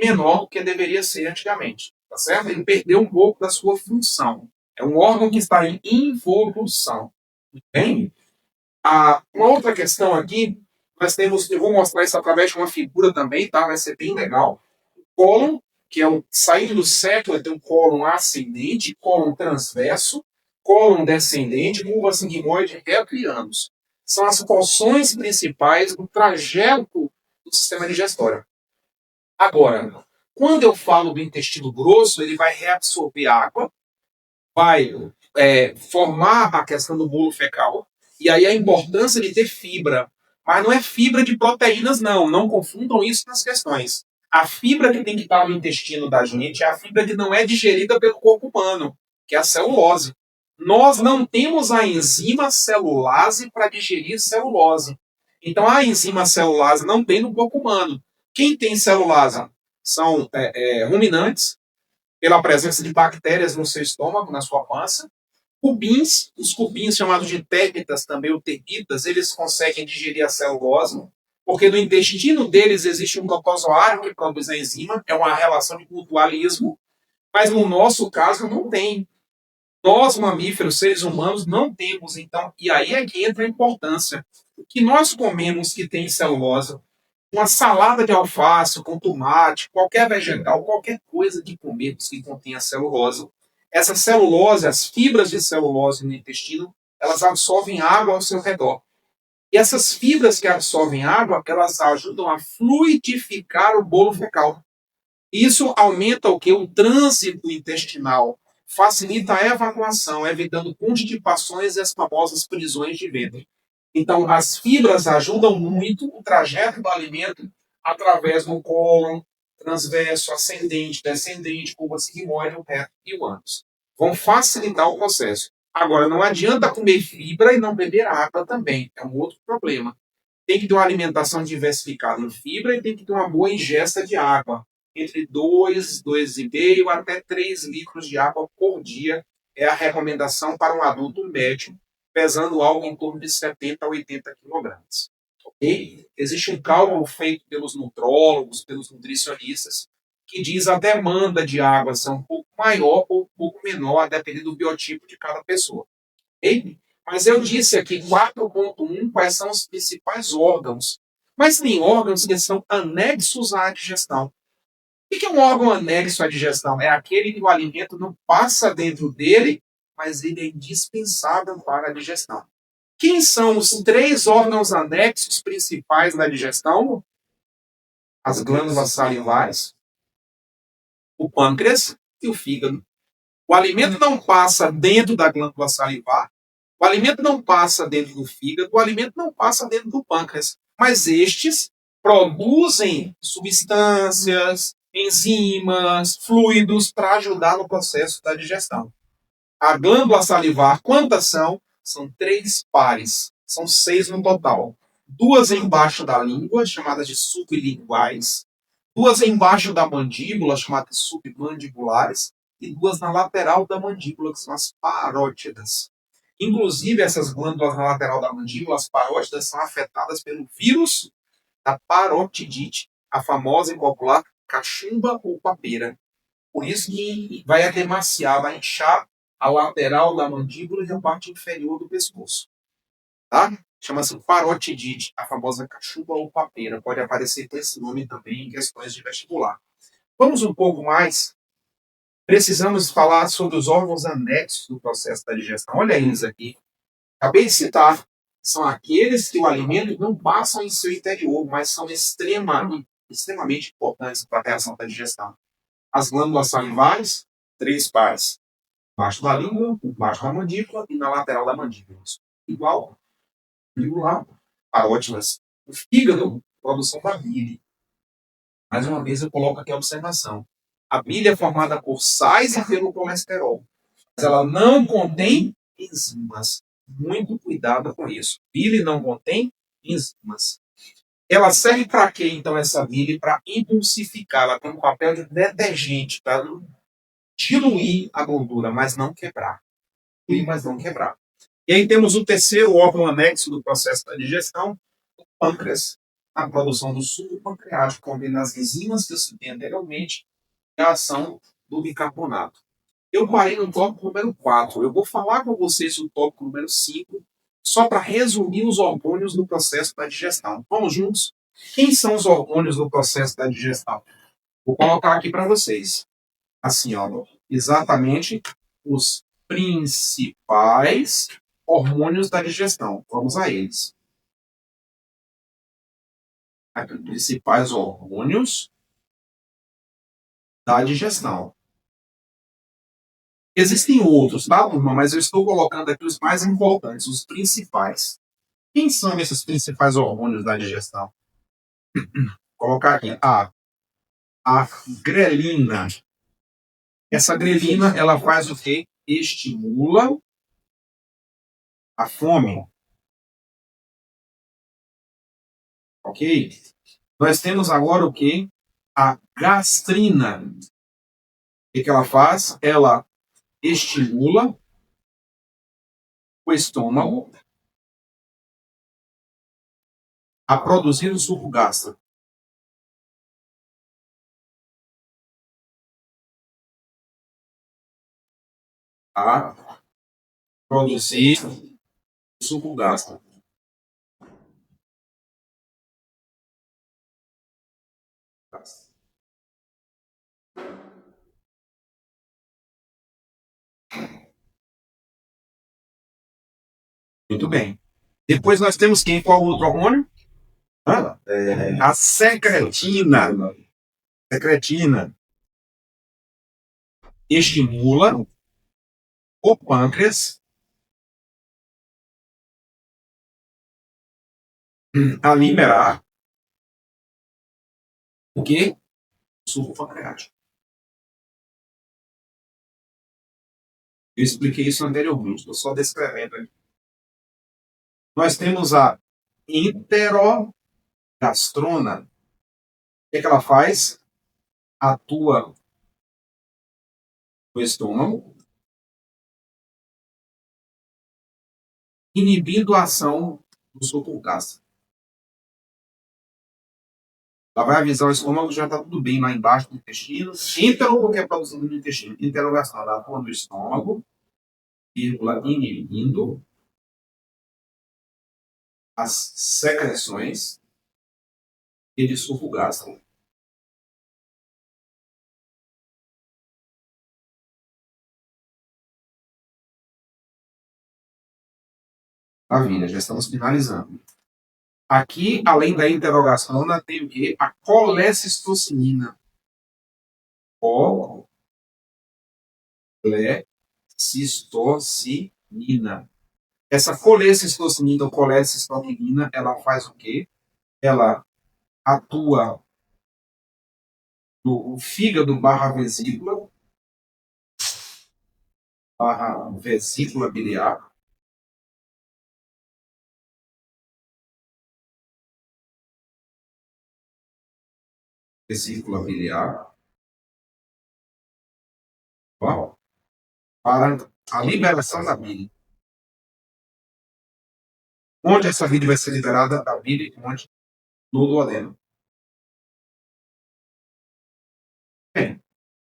menor do que deveria ser antigamente. Tá certo? Ele perdeu um pouco da sua função. É um órgão que está em involução. Bem, uma outra questão aqui, nós temos, eu vou mostrar isso através de uma figura também, tá? Vai ser bem legal. Cólon, que é saindo do século, tem um cólon ascendente, cólon transverso, cólon descendente, curva sigmoide, reto e ânus. São as porções principais do trajeto do sistema digestório. Agora, quando eu falo do intestino grosso, ele vai reabsorver água, vai formar a questão do bolo fecal, e aí a importância de ter fibra. Mas não é fibra de proteínas, não. Não confundam isso nas questões. A fibra que tem que estar no intestino da gente é a fibra que não é digerida pelo corpo humano, que é a celulose. Nós não temos a enzima celulase para digerir celulose. Então a enzima celulase não tem no corpo humano. Quem tem celulase são ruminantes, pela presença de bactérias no seu estômago, na sua pança. Cupins, os cupins chamados de termitas, também ou termitas, eles conseguem digerir a celulose, porque no intestino deles existe um protozoário que produz a enzima, é uma relação de mutualismo, mas no nosso caso não tem. Nós, mamíferos, seres humanos, não temos, então, e aí é que entra a importância. O que nós comemos que tem celulose, uma salada de alface com tomate, qualquer vegetal, qualquer coisa que comemos que contenha celulose. Essa celulose, as fibras de celulose no intestino, elas absorvem água ao seu redor. E essas fibras que absorvem água, elas ajudam a fluidificar o bolo fecal. Isso aumenta o que? O trânsito intestinal. Facilita a evacuação, evitando constipações e as famosas prisões de ventre. Então, as fibras ajudam muito o trajeto do alimento através do cólon, transverso, ascendente, descendente, curva sigmoide, o reto e o ânus. Vão facilitar o processo. Agora, não adianta comer fibra e não beber água também. É um outro problema. Tem que ter uma alimentação diversificada em fibra e tem que ter uma boa ingesta de água. Entre 2, 2,5 até 3 litros de água por dia é a recomendação para um adulto médio, pesando algo em torno de 70 a 80 quilogramas. Okay? Existe um cálculo feito pelos nutrólogos, pelos nutricionistas, que diz a demanda de água ser um pouco maior ou um pouco menor, a depender do biotipo de cada pessoa. Okay? Mas eu disse aqui 4.1 quais são os principais órgãos. Mas tem órgãos que são anexos à digestão. O que é um órgão anexo à digestão? É aquele que o alimento não passa dentro dele, mas ele é indispensável para a digestão. Quem são os 3 órgãos anexos principais da digestão? As glândulas salivares, o pâncreas e o fígado. O alimento não passa dentro da glândula salivar, o alimento não passa dentro do fígado, o alimento não passa dentro do pâncreas. Mas estes produzem substâncias, enzimas, fluidos para ajudar no processo da digestão. A glândula salivar, quantas são? São 3 pares. São 6 no total. 2 embaixo da língua, chamadas de sublinguais. 2 embaixo da mandíbula, chamadas de submandibulares. E 2 na lateral da mandíbula, que são as parótidas. Inclusive, essas glândulas na lateral da mandíbula, as parótidas, são afetadas pelo vírus da parotidite, a famosa e popular cachumba ou papeira. Por isso que vai ademaciar, vai inchar a lateral da mandíbula e a parte inferior do pescoço. Tá? Chama-se parotidite, a famosa cachumba ou papeira. Pode aparecer com esse nome também em questões de vestibular. Vamos um pouco mais. Precisamos falar sobre os órgãos anexos do processo da digestão. Olha eles aqui. Acabei de citar. São aqueles que o alimento não passa em seu interior, mas são extremamente importantes para a reação da digestão. As glândulas salivares, 3 pares. Embaixo da língua, embaixo da mandíbula e na lateral da mandíbula. Igual, lá, parótidas. O fígado, produção da bile. Mais uma vez eu coloco aqui a observação. A bile é formada por sais e pelo colesterol. Mas ela não contém enzimas. Muito cuidado com isso. Bile não contém enzimas. Ela serve para quê, então, essa bile? Para emulsificar. Ela tem um papel de detergente, para diluir a gordura, mas não quebrar. Diluir, mas não quebrar. E aí temos o terceiro órgão anexo do processo da digestão, o pâncreas. A produção do suco pancreático contém as enzimas que eu citei anteriormente e a ação do bicarbonato. Eu parei no tópico número 4. Eu vou falar com vocês no tópico número 5, só para resumir os hormônios do processo da digestão. Vamos juntos? Quem são os hormônios do processo da digestão? Vou colocar aqui para vocês. Assim, ó, exatamente os principais hormônios da digestão. Vamos a eles. Aqui, principais hormônios da digestão. Existem outros, tá, turma? Mas eu estou colocando aqui os mais importantes, os principais. Quem são esses principais hormônios da digestão? Vou colocar aqui a grelina. Essa grelina, ela faz o quê? Estimula a fome. Ok? Nós temos agora o quê? A gastrina. O que ela faz? Ela estimula o estômago a produzir o suco gástrico. A produzir o suco gástrico. Muito bem. Depois nós temos quem? Qual outro hormônio? A secretina. Secretina estimula o pâncreas a liberar o quê? O suco pancreático. Eu expliquei isso anteriormente, estou só descrevendo aqui. Nós temos a enterogastrona. O que ela faz? Atua no estômago, inibindo a ação do suco gástrico. Ela vai avisar o estômago que já está tudo bem lá embaixo do intestino. Entero, porque é produzido no intestino. Enterogastrona, ela atua no estômago, inibindo as secreções e de suco gástrico. Maravilha, já estamos finalizando. Aqui, além da enterogastrona, tem o quê? A colecistocinina. Colecistocinina. Essa colecistocinina ou colecistocinina, ela faz o quê? ela atua no fígado barra vesícula biliar. Vesícula biliar. Ó, para a liberação da bile. Onde essa bile vai ser liberada? A bile onde? No duodeno. Bem,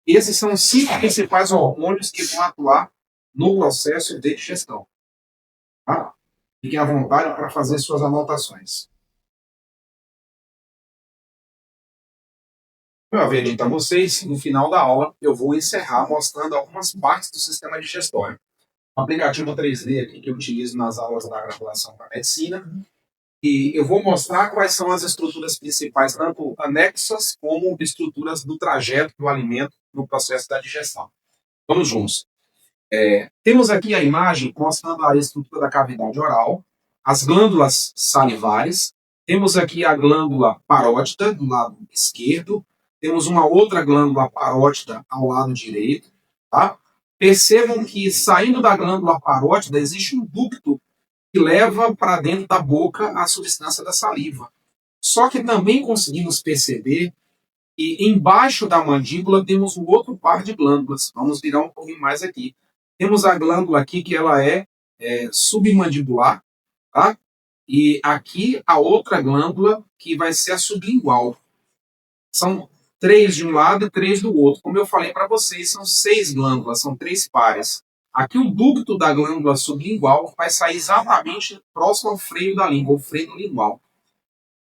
esses são os 5 principais hormônios que vão atuar no processo de digestão. Tá? Fiquem à vontade para fazer suas anotações. Eu havia dito a vocês, no final da aula, eu vou encerrar mostrando algumas partes do sistema digestório. O aplicativo 3D aqui que eu utilizo nas aulas da graduação para medicina. E eu vou mostrar quais são as estruturas principais, tanto anexas como estruturas do trajeto do alimento no processo da digestão. Vamos juntos. Temos aqui a imagem mostrando a estrutura da cavidade oral, as glândulas salivares, temos aqui a glândula parótida do lado esquerdo, temos uma outra glândula parótida ao lado direito, tá? Percebam que saindo da glândula parótida existe um ducto que leva para dentro da boca a substância da saliva. Só que também conseguimos perceber que embaixo da mandíbula temos um outro par de glândulas. Vamos virar um pouquinho mais aqui. Temos a glândula aqui que ela é submandibular, tá? E aqui a outra glândula que vai ser a sublingual. São 3 de um lado e 3 do outro. Como eu falei para vocês, são 6 glândulas, são 3 pares. Aqui o ducto da glândula sublingual vai sair exatamente próximo ao freio da língua, o freio lingual.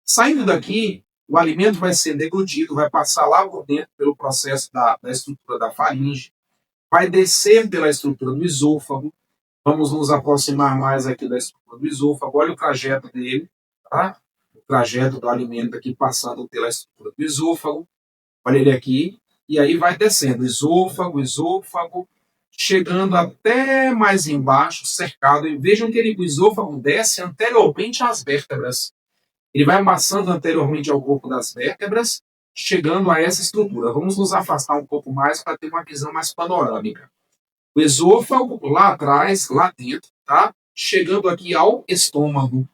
Saindo daqui, o alimento vai ser deglutido, vai passar lá por dentro pelo processo da estrutura da faringe, vai descer pela estrutura do esôfago. Vamos nos aproximar mais aqui da estrutura do esôfago. Olha o trajeto dele, tá? O trajeto do alimento aqui passando pela estrutura do esôfago. Olha ele aqui. E aí vai descendo, esôfago, chegando até mais embaixo, cercado. E vejam que o esôfago desce anteriormente às vértebras. Ele vai amassando anteriormente ao corpo das vértebras, chegando a essa estrutura. Vamos nos afastar um pouco mais para ter uma visão mais panorâmica. O esôfago lá atrás, lá dentro, tá? Chegando aqui ao estômago.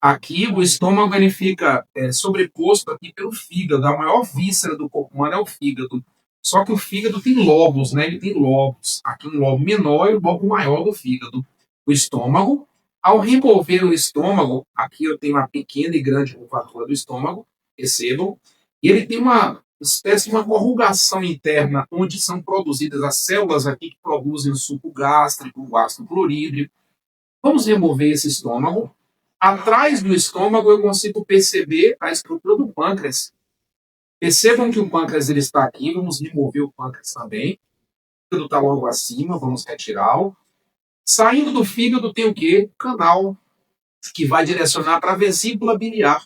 Aqui o estômago ele fica sobreposto aqui pelo fígado. A maior víscera do corpo humano é o fígado. Só que o fígado tem lobos, né? Ele tem lobos. Aqui um lobo menor e um lobo maior do fígado. O estômago. Ao remover o estômago, aqui eu tenho uma pequena e grande curvatura do estômago, percebam, e ele tem uma espécie de uma corrugação interna, onde são produzidas as células aqui que produzem o suco gástrico, o ácido clorídrico. Vamos remover esse estômago. Atrás do estômago eu consigo perceber a estrutura do pâncreas. Percebam que o pâncreas ele está aqui, vamos remover o pâncreas também. O fígado está logo acima, vamos retirá-lo. Saindo do fígado tem o quê? Canal, que vai direcionar para a vesícula biliar.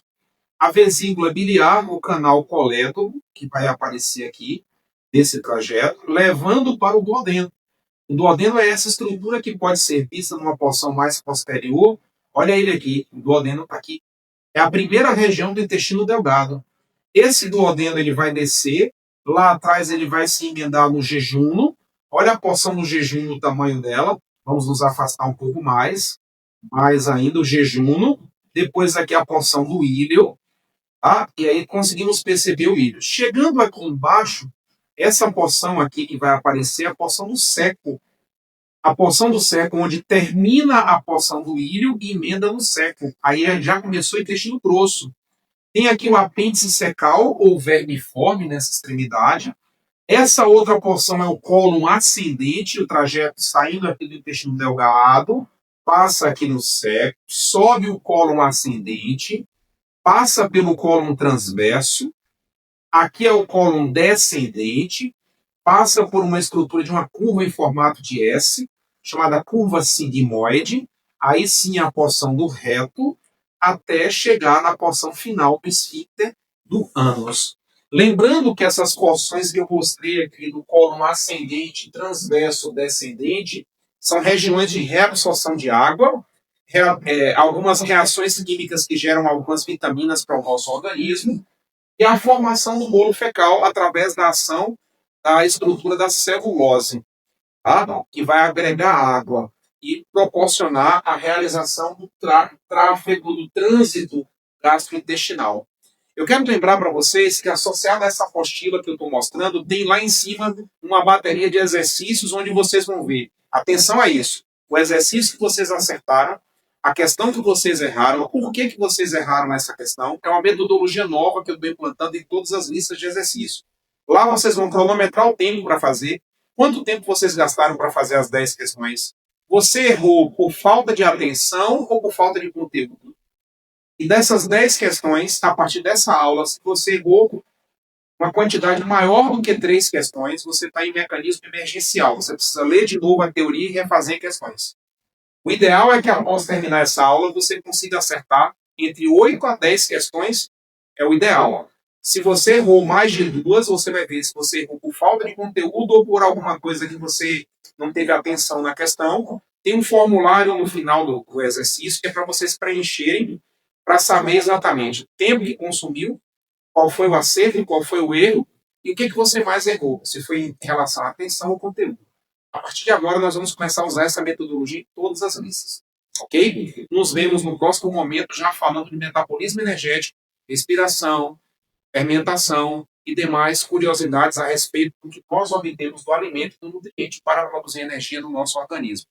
A vesícula biliar, o canal colédoco, que vai aparecer aqui, desse trajeto, levando para o duodeno. O duodeno é essa estrutura que pode ser vista numa porção mais posterior. Olha ele aqui, o duodeno está aqui. É a primeira região do intestino delgado. Esse duodeno ele vai descer, lá atrás ele vai se emendar no jejum. Olha a porção do jejum, o tamanho dela. Vamos nos afastar um pouco mais ainda o jejum. Depois aqui a porção do íleo, tá? E aí conseguimos perceber o íleo. Chegando aqui embaixo, essa porção aqui que vai aparecer é a porção do seco. A porção do seco, onde termina a porção do íleo e emenda no seco. Aí já começou o intestino grosso. Tem aqui o apêndice secal ou vermiforme nessa extremidade. Essa outra porção é o cólon ascendente, o trajeto saindo aqui do intestino delgado, passa aqui no seco, sobe o cólon ascendente, passa pelo cólon transverso, aqui é o cólon descendente, passa por uma estrutura de uma curva em formato de S, chamada curva sigmoide, aí sim a porção do reto, até chegar na porção final do esfíncter do ânus. Lembrando que essas porções que eu mostrei aqui do cólon ascendente, transverso, descendente, são regiões de reabsorção de água, algumas reações químicas que geram algumas vitaminas para o nosso organismo, e a formação do bolo fecal através da ação da estrutura da celulose, tá? Que vai agregar água e proporcionar a realização do tráfego, do trânsito gastrointestinal. Eu quero lembrar para vocês que, associado a essa apostila que eu estou mostrando, tem lá em cima uma bateria de exercícios onde vocês vão ver. Atenção a isso. O exercício que vocês acertaram, a questão que vocês erraram, por que vocês erraram essa questão, é uma metodologia nova que eu estou implantando em todas as listas de exercícios. Lá vocês vão cronometrar o tempo para fazer, quanto tempo vocês gastaram para fazer as 10 questões. Você errou por falta de atenção ou por falta de conteúdo? E dessas 10 questões, a partir dessa aula, se você errou uma quantidade maior do que 3 questões, você está em mecanismo emergencial. Você precisa ler de novo a teoria e refazer questões. O ideal é que, após terminar essa aula, você consiga acertar entre 8 a 10 questões, é o ideal. Se você errou mais de 2, você vai ver se você errou por falta de conteúdo ou por alguma coisa que você não teve atenção na questão. Tem um formulário no final do exercício que é para vocês preencherem para saber exatamente o tempo que consumiu, qual foi o acerto e qual foi o erro, e o que você mais errou, se foi em relação à atenção ou conteúdo. A partir de agora, nós vamos começar a usar essa metodologia em todas as listas. Ok? Nos vemos no próximo momento, já falando de metabolismo energético, respiração, fermentação e demais curiosidades a respeito do que nós obtemos do alimento e do nutriente para produzir energia no nosso organismo.